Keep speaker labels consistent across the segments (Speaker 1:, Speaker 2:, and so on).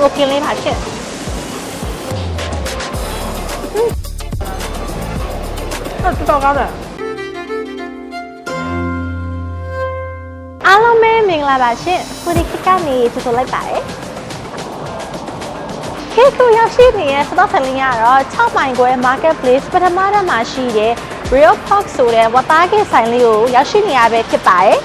Speaker 1: โอเคလေးပါရှင့်တော်ကောင်းတယ်အားလုံးပဲမင်္ဂလာပါရှင်ဖူဒီခစ်ကနေကြိုဆိုလိုက်ပါတယ်ခေတ်ကိုရောက်ရှိနေတဲ့စတော့ဆလင်းကတော့6မိုင်ခွဲ marketplace ပထမတန်းမှာရှိတဲ့ Real Pork ဆိုတဲ့ဝတ်သားကဲဆိုင်လေးကိုရောက်ရှိနေရပဲဖြစ်ပါတယ်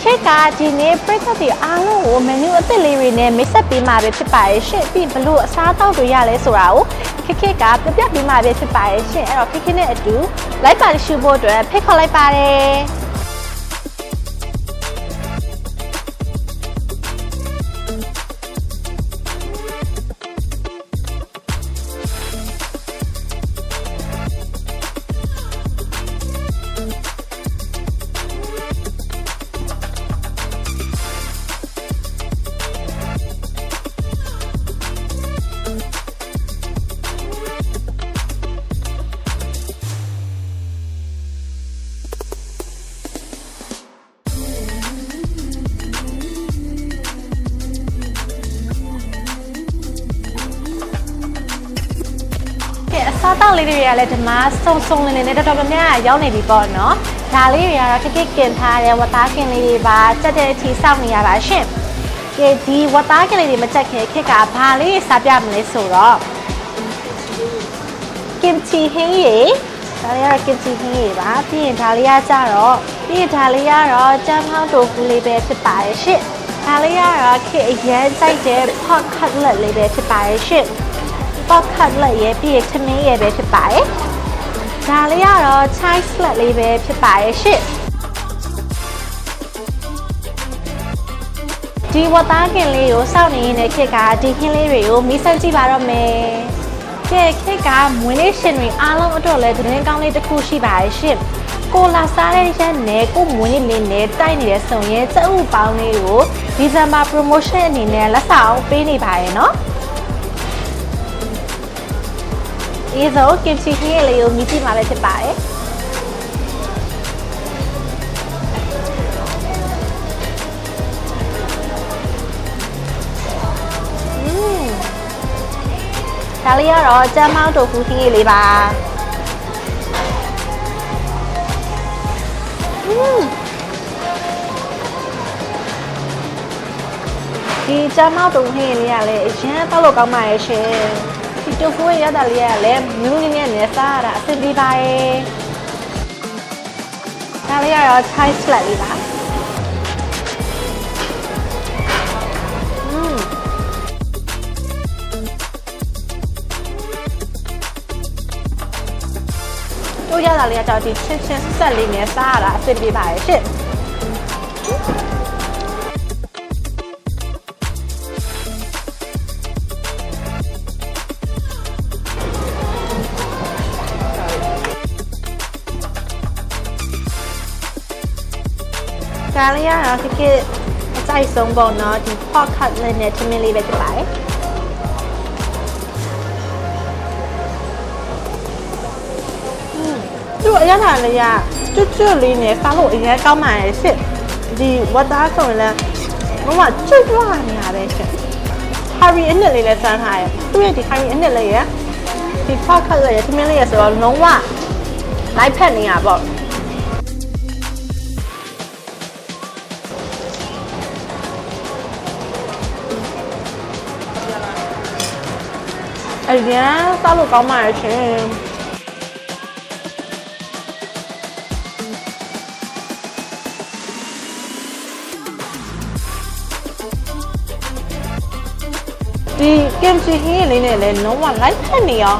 Speaker 1: ခေတ်ကဒီနေ့ပရိသတ်တွေအားလုံးကို menu အသစ်လေးတွေနဲ့မိတ်ဆက်ပေးမှာပဲဖြစ်ပါတယ်ရှင့်ပြီးဘလို့အစားအသောက်တွေရလဲဆိုတာကိုခေတ်ကပြပြပေးမှာပဲဖြစ်ပါတယ်ရှင့်အဲ့တော့ခေတ်နဲ့အတူလိုက်ပါရှုဖို့အတွက်ဖိတ်ခေါ်လိုက်ပါတယ်စားတောက်လေးတွေကလည်းဒီမှာစုံလင်းနဲ့တော်တော်များများရောက်နေပြီပေါ့နော်။ဒါလေးတွေကတော့ကိကင်ထားတဲ့ဝတ်သားကင်လေးတွေပါကြက်တဲ့အထိစောင့်နေရပါရှင်။ကဲဒီဝတ်သားကင်လေးတွေမကြက်ခင်ခက်ကဘာလေးစားပြမလဲဆိုတော့ကင်ချီဟင်းရေဒါလေးကတော့ကင်ချီဟင်းရေပါပြီးရင်ဒါလေးကကြတော့ကျန်းဖောင်းတိုဖူလေးပဲဖြစ်ပါတယ်ရှင်။ဒါလေးကတော့ခေအရန်ကြိုက်တဲ့ pork cutlet လေးပဲဖြစ်ပါတယ်ရှင်။ pork cutlet ရဲ့ပြီးရထမင်းရဲ့ပဲဖြစ်ပါတယ်။ဒါလေးကတော့ chive slat လေးပဲဖြစ်ပါရဲ့ရှင့်။ဒီဝတ်သားကင်လေးကိုစောင့်နေနေတဲ့ခေတ်ကဒီခင်းလေးတွေကိုမီးစမ်းကြည့်ပါတော့မယ်။ခေတ်ကမွေးနေ့ရှင်တွေအားလုံးအတွက်လည်းသတင်းကောင်းလေးတစ်ခုရှိပါရဲ့ရှင့်။ကိုလာစားတဲ့ရက်နဲ့ကိုမွေးနေ့လေးနဲ့တိုက်နေတဲ့ဆုံရဲ့စအုပ်ပေါင်းလေးကို December promotion အနေနဲ့လက်ဆောင်ပေးနေပါရဲ့နော်။ဒီဆိုကင်ချီခင်းလေးကိုမြည်ကြည့်မှာပဲဖြစ်ပါတယ်ဒါလေးကတော့ကျန်းမောင်းတိုဖူခင်းလေးပါဒီကျန်းမောင်းတိုခင်းလေးကလည်းအရင်တောက်လို့ကောင်းပါရဲ့ရှင်ဒီတိုဖူရဲ့ရတာလေးကလည်းမြူးလေးနဲ့စားရတာအဆင်ပြေပါရဲ့ဒါလေးကတော့ Thai slat လေးပါတို့ရတာလေးကတော့ဒီချင်းဆက်လေးနဲ့စားရတာအဆင်ပြေပါရဲ့ရှင့်ဒါလေးကတော့ခေတ်အကြိုက်ဆုံးပေါ့နော်ဒီ pork cutlet နဲ့ထမင်းလေးပဲဖြစ်ပါတယ်သူ့အရသာလေးကကျွတ်လေးနဲ့စားလို့အရင်ကောင်းပါရဲ့ရှင့်ဒီဝတ်သားဆိုရင်လည်းဘာမှကျွတ်နေရပဲရှင့် curry အနစ်လေးလည်းစမ်းထားရဲ့သူ့ရဲ့ဒီ curry အနစ်လေးရဲ့ဒီ pork cutlet ရဲ့ထမင်းလေးရဲ့ဆိုတော့လုံးဝလိုက်ဖက်နေရပေါ့အရင်စားလို့ကောင်းပါရဲ့ရှင်ဒီကင်ချီဟင်းလေးနဲ့လည်းလုံးဝလိုက်ဖက်နေရော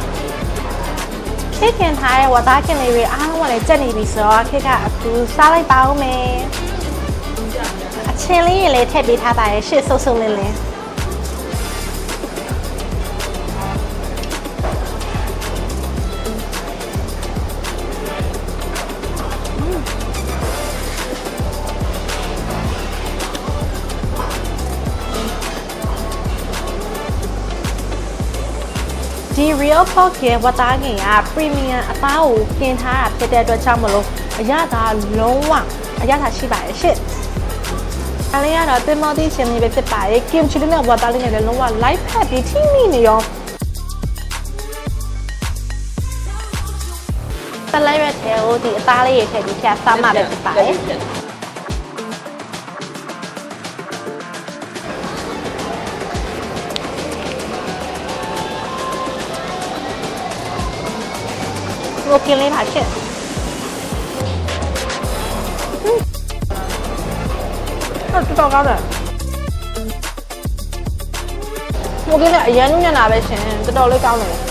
Speaker 1: ခေတ်ခင်ထားတဲ့ဝတ်သားကင်လေးတွေအားလုံးကလည်းကြက်နေပြီဆိုတော့ခေတ်ကအခုစားလိုက်ပါဦးမယ်အချင်းလေးရေလည်းထည့်ပေးထားပါရဲ့ရှစ်ဆုပ်လင်းလင်းဒီ Real Pork ရဲ့ဝတ်သားကင်က premium အသားကိုကင်ထားတာဖြစ်တဲ့အတွက်ကြောင့်မလို့အရသာလုံးဝအရသာရှိပါရဲ့ရှင့် ဒါလေးကတော့တင်မော်တီချင်းလေးပဲဖြစ်ပါတယ် kimchi လေးနဲ့ဝါတာလေးနဲ့လည်းလုံးဝ light ဖက်ပြီးထိမိနေရောတလိုက်ရက်ထဲကိုဒီအသားလေးတွေထည့်ပြီးဖြတ်စားမှပဲဖြစ်ပါတယ်โอเคလေးပါရှင့်တော်ကောင်းတယ်โอเคလေအရင်ညနာပဲရှင်တော်လေးကောင်းတယ်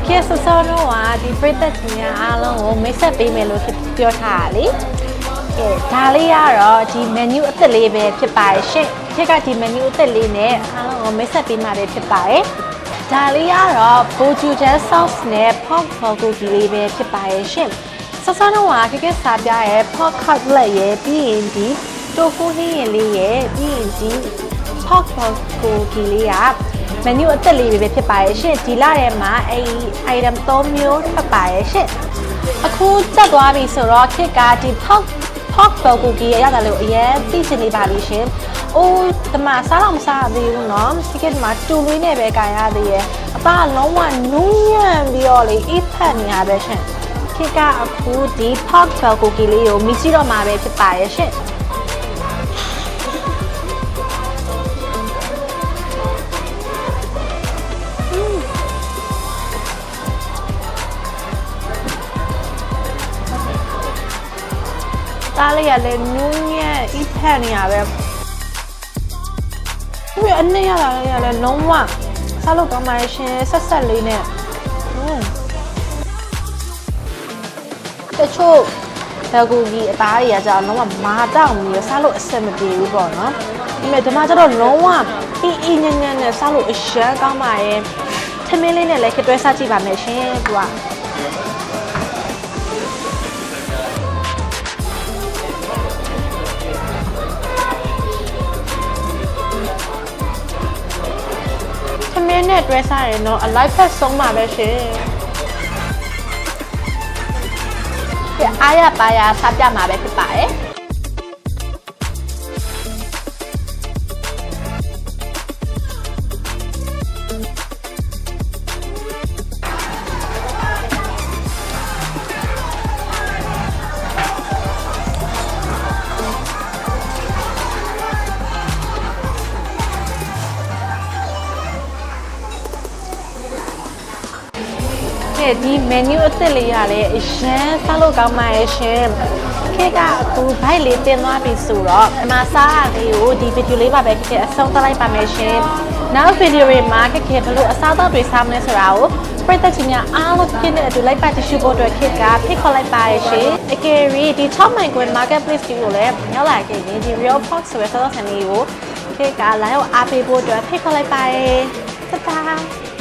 Speaker 1: ခေဆောဆောတော့ဟာဒီပရိသတ်ကြီးများအားလုံးကိုမိတ်ဆက်ပေးမယ်လို့ပြောထားတာလေဒါလေးကတော့ဒီ menu အသစ်လေးပဲဖြစ်ပါတယ်ရှင့်ခေကဒီ menu အသစ်လေးနဲ့အားလုံးကိုမိတ်ဆက်ပေးမှာပဲဖြစ်ပါတယ်ဒါလေးကတော့ gochujang sauce နဲ့ pork bulgogi လေးပဲဖြစ်ပါတယ်ရှင့်ဆောဆောတော့ဟာခေစားပြရဲ့ pork cutlet ရဲ့ပြီးရင်ဒီ tofu ဟင်းရည်လေးရဲ့ပြီးရင်ဒီ pork bulgogi လေးကmenu အသက်လေးပဲဖြစ်ပါရဲ့ရှင့်ဒီလထဲမှာအဲ့ item 3မျိုးထွက်ပါရဲ့ရှင့်အခုတက်သွားပြီဆိုတော့ခက်ကဒီ pork bulgogi ရတာလို့အရင်သိချင်နေပါပြီရှင်။အိုးဒီမှာစားတော့မစားသေးဘူးเนาะဒီကမှာတူလေးနဲ့ပဲကြရသေးရဲ့အသားလုံးဝနူးညံ့ပြီးတော့လေအိဖက်နေရပဲရှင့်ခက်ကအခုဒီ pork bulgogi လေးကိုမိကြည့်တော့မှာပဲဖြစ်ပါရဲ့ရှင့်သားလေးကလည်းနူးညံ့အိဖက်နေရပဲဒီအနည်းရတာလေးကလည်းလုံးဝစားလို့ကောင်းပါရှင်ဆက်ဆက်လေးနဲ့တချို့ဘယ်ကူကြီးအသားတွေကကြာလုံးဝမာတောင်ပြီးစားလို့အဆင်မပြေဘူးပေါ့နော်ဒီမဲ့ဒီမှာကျတော့လုံးဝအင်းညံ့ညံ့နဲ့စားလို့အရှမ်းကောင်းပါရဲ့ထမင်းလေးနဲ့လည်းခက်တွဲစားကြည့်ပါမယ်ရှင်သူကမင်းနဲ့တွဲစားရင်တော့အလိုက်ဖက်ဆုံးပါပဲရှင်။ဒီအားရပါရစားပြမှာပဲဖြစ်ပါတယ်။ဒီ menu အသစ်လေးရတယ်အရန်စားလို့ကောင်းပါရဲ့ရှင်ခေကအခုဘိုက်လေးတင်သွားပြီဆိုတော့အမစားရလေးကိုဒီ video လေးပါပဲခေအဆုံးသတ်လိုက်ပါမယ်ရှင်နောက် video တွေမှာခေဘလို့အစားအသောက်တွေစားမလဲဆိုတာကိုပရိသတ်ကြီးများအားလုံးခေနဲ့အတူလိုက်ပါတရှိဖို့အတွက်ခေကဖိတ်ခေါ်လိုက်ပါရဲ့ရှင်အကယ်၍ဒီ top mine ကွယ် marketplace ကိုလည်းရောက်လာခဲ့ရင်ဒီ real fox ဆိုတဲ့စားသောက်ဆိုင်လေးကိုခေကလာရောက်အားပေးဖို့အတွက်ဖိတ်ခေါ်လိုက်ပါရဲ့တတား